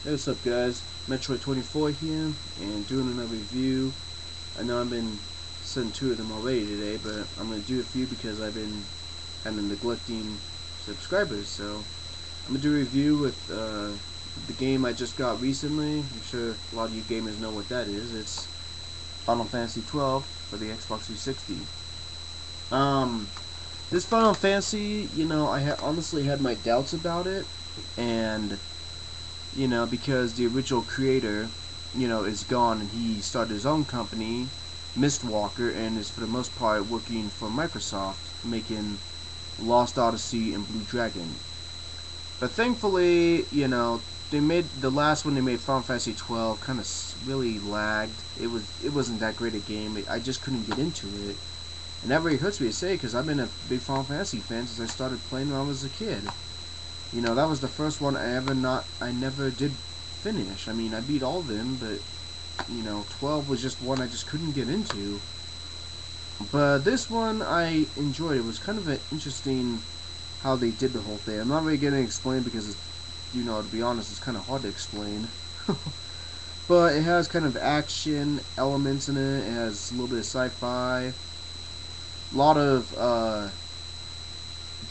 Hey, what's up, guys? Metroid24 here, and doing another review. I know I've been sending two of them already today, but I'm going to do a few because I've been kind of neglecting subscribers. So I'm going to do a review with the game I just got recently. I'm sure a lot of you gamers know what that is. It's Final Fantasy 12 for the Xbox 360. Um, this Final Fantasy, I honestly had my doubts about it, and because the original creator, is gone and he started his own company, Mistwalker, and is for the most part working for Microsoft, making Lost Odyssey and Blue Dragon. But thankfully, they made the last one they made, Final Fantasy 12, kind of really lagged. It wasn't that great a game. I just couldn't get into it, and that really hurts me to say because I've been a big Final Fantasy fan since I started playing when I was a kid. That was the first one I never did finish. I mean, I beat all of them, but 12 was just one I just couldn't get into. But this one I enjoyed. It was kind of an interesting how they did the whole thing. I'm not really going to explain because it's, to be honest, it's kind of hard to explain. But it has kind of action elements in it. It has a little bit of sci-fi, a lot of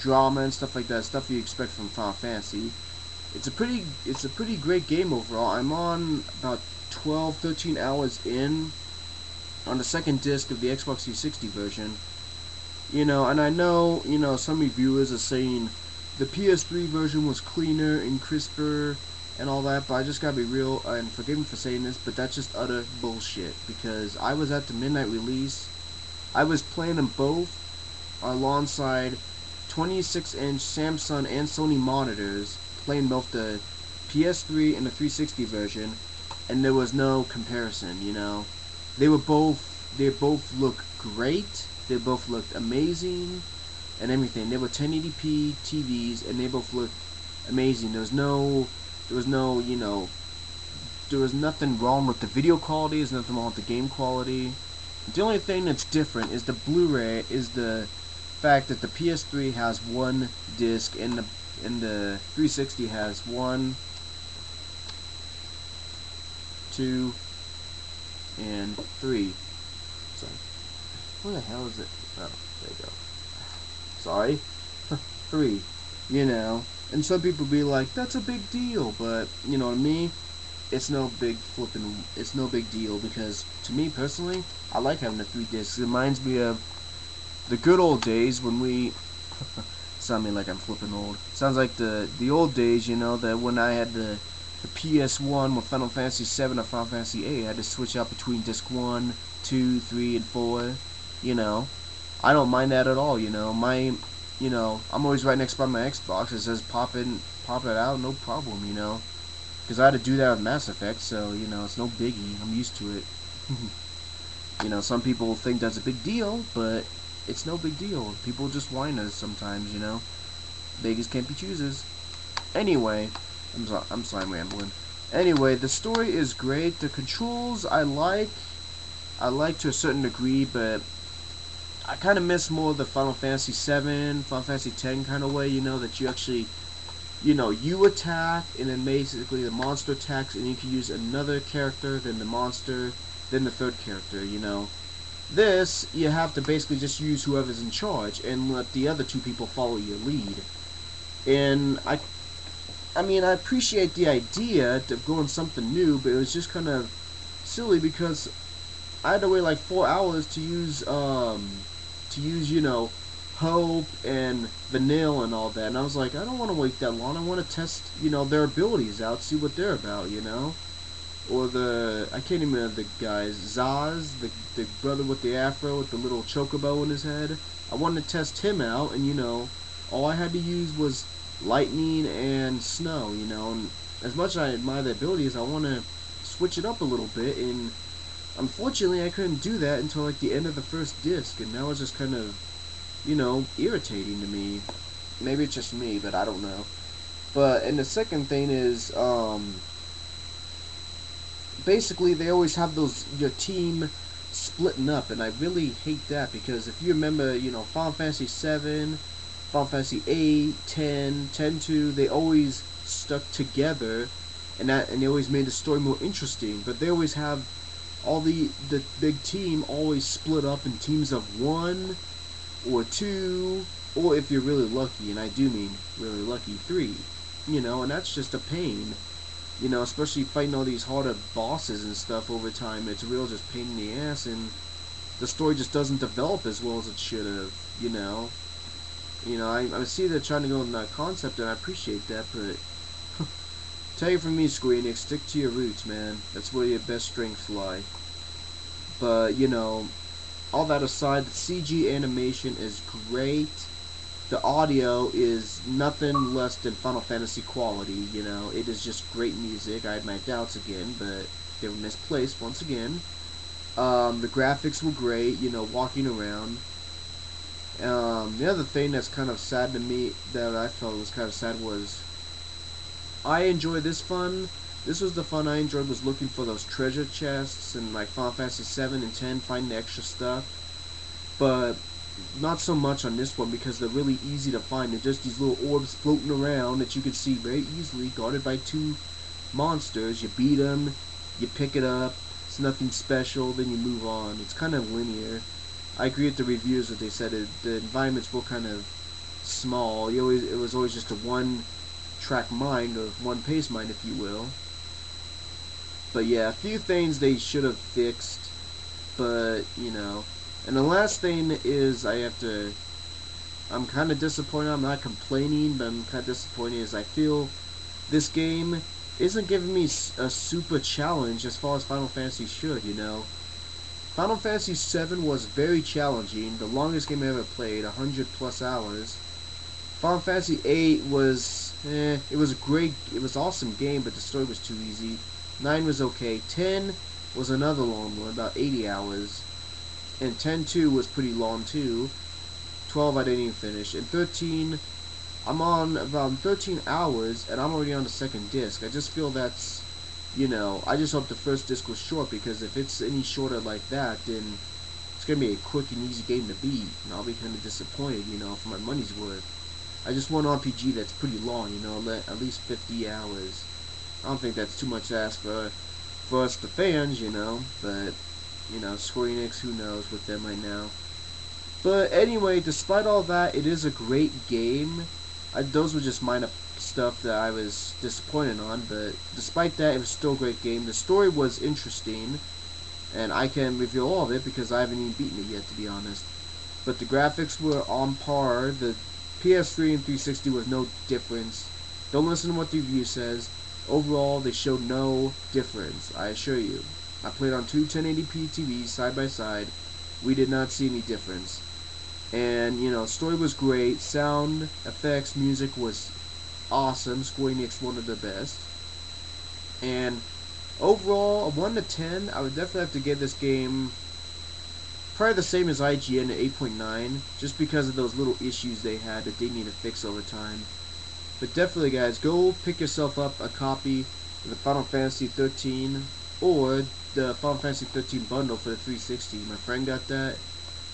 drama and stuff like that, stuff you expect from Final Fantasy. It's a pretty great game overall. I'm on about 12, 13 hours in on the second disc of the Xbox 360 version. And I know, some reviewers are saying the PS3 version was cleaner and crisper and all that, but I just gotta be real, and forgive me for saying this, but that's just utter bullshit, because I was at the midnight release. I was playing them both alongside 26-inch Samsung and Sony monitors, playing both the PS3 and the 360 version, and there was no comparison. They both look great. They both looked amazing and everything. They were 1080p TVs, and they both looked amazing. There was nothing wrong with the video quality. There's nothing wrong with the game quality. The only thing that's different is the Blu-ray, is the fact that the PS3 has one disc and the 360 has one, two, and three. Sorry. Where the hell is it? Oh, there you go. Sorry. Three. And some people be like, that's a big deal, but, to me, it's no big deal, because, to me, personally, I like having the three discs. It reminds me of the good old days when we sound me like I'm flipping old. Sounds like the old days, that when I had the PS1 with Final Fantasy 7 or Final Fantasy 8, I had to switch out between disc 1, 2, 3, and 4. I don't mind that at all. I'm always right next by my Xbox. It says pop it out, no problem. Because I had to do that with Mass Effect, so it's no biggie. I'm used to it. Some people think that's a big deal, but it's no big deal. People just whine us sometimes. Beggars can't be choosers. Anyway, I'm sorry, I'm rambling. Anyway, the story is great. The controls I like to a certain degree, but I kind of miss more the Final Fantasy 7, Final Fantasy 10 kind of way. That you actually, you attack, and then basically the monster attacks, and you can use another character, then the monster, then the third character. This, you have to basically just use whoever's in charge and let the other two people follow your lead. And I appreciate the idea of going something new, but it was just kind of silly because I had to wait like 4 hours to use Hope and Vanille and all that, and I was like, I don't want to wait that long. I want to test their abilities out, see what they're about. Or I can't even remember the guys, Zaz, the brother with the afro with the little chocobo in his head. I wanted to test him out, and all I had to use was lightning and snow. And as much as I admire the abilities, I want to switch it up a little bit, and unfortunately I couldn't do that until like the end of the first disc, and that was just kind of, irritating to me. Maybe it's just me, but I don't know. And the second thing is, basically they always have your team splitting up, and I really hate that, because if you remember, Final Fantasy 7, Final Fantasy 8, 10, 10-2, they always stuck together and they always made the story more interesting. But they always have all the big team always split up in teams of 1 or 2, or if you're really lucky, and I do mean really lucky, 3. You know, and that's just a pain. You know, especially fighting all these harder bosses and stuff over time. It's a real just pain in the ass, and the story just doesn't develop as well as it should have. I see they're trying to go in that concept, and I appreciate that, but tell you from me, Square Enix, stick to your roots, man. That's where your best strengths lie. But, all that aside, the CG animation is great. The audio is nothing less than Final Fantasy quality, It is just great music. I had my doubts again, but they were misplaced once again. The graphics were great, walking around. The other thing that's kind of sad to me, that I felt was kind of sad, was I enjoyed this fun. This was the fun I enjoyed, was looking for those treasure chests and like Final Fantasy 7 and 10, finding the extra stuff. But not so much on this one, because they're really easy to find. They're just these little orbs floating around that you can see very easily, guarded by 2 monsters. You beat them, you pick it up, it's nothing special, then you move on. It's kind of linear. I agree with the reviews that they said the environments were kind of small. It was always just a one-track mind, or one-pace mind, if you will. But yeah, a few things they should have fixed, but, And the last thing is, I'm kind of disappointed. I'm not complaining, but I'm kind of disappointed, is I feel this game isn't giving me a super challenge as far as Final Fantasy should, Final Fantasy 7 was very challenging, the longest game I ever played, 100 plus hours. Final Fantasy 8 was, it was an awesome game, but the story was too easy. 9 was okay. 10 was another long one, about 80 hours. And 10-2 was pretty long too. 12 I didn't even finish. And 13, I'm on about 13 hours, and I'm already on the second disc. I just feel that's, I just hope the first disc was short, because if it's any shorter like that, then it's going to be a quick and easy game to beat. And I'll be kind of disappointed, for my money's worth. I just want an RPG that's pretty long, at least 50 hours. I don't think that's too much to ask for us, the fans, but, Square Enix, who knows with them right now. But anyway, despite all that, it is a great game. Those were just minor stuff that I was disappointed on, but despite that, it was still a great game. The story was interesting, and I can reveal all of it because I haven't even beaten it yet, to be honest. But the graphics were on par. The PS3 and 360 was no difference. Don't listen to what the review says. Overall, they showed no difference, I assure you. I played on 2 1080p TVs side by side. We did not see any difference. And, story was great. Sound, effects, music was awesome. Square Enix, one of the best. And overall, a 1 to 10, I would definitely have to give this game probably the same as IGN at 8.9, just because of those little issues they had that they need to fix over time. But definitely, guys, go pick yourself up a copy of the Final Fantasy 13 or the Final Fantasy 13 bundle for the 360. My friend got that.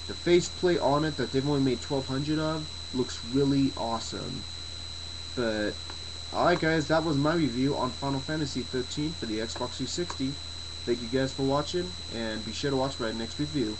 The faceplate on it that they've only made 1,200 of looks really awesome. But alright, guys, that was my review on Final Fantasy 13 for the Xbox 360. Thank you guys for watching, and be sure to watch my next review.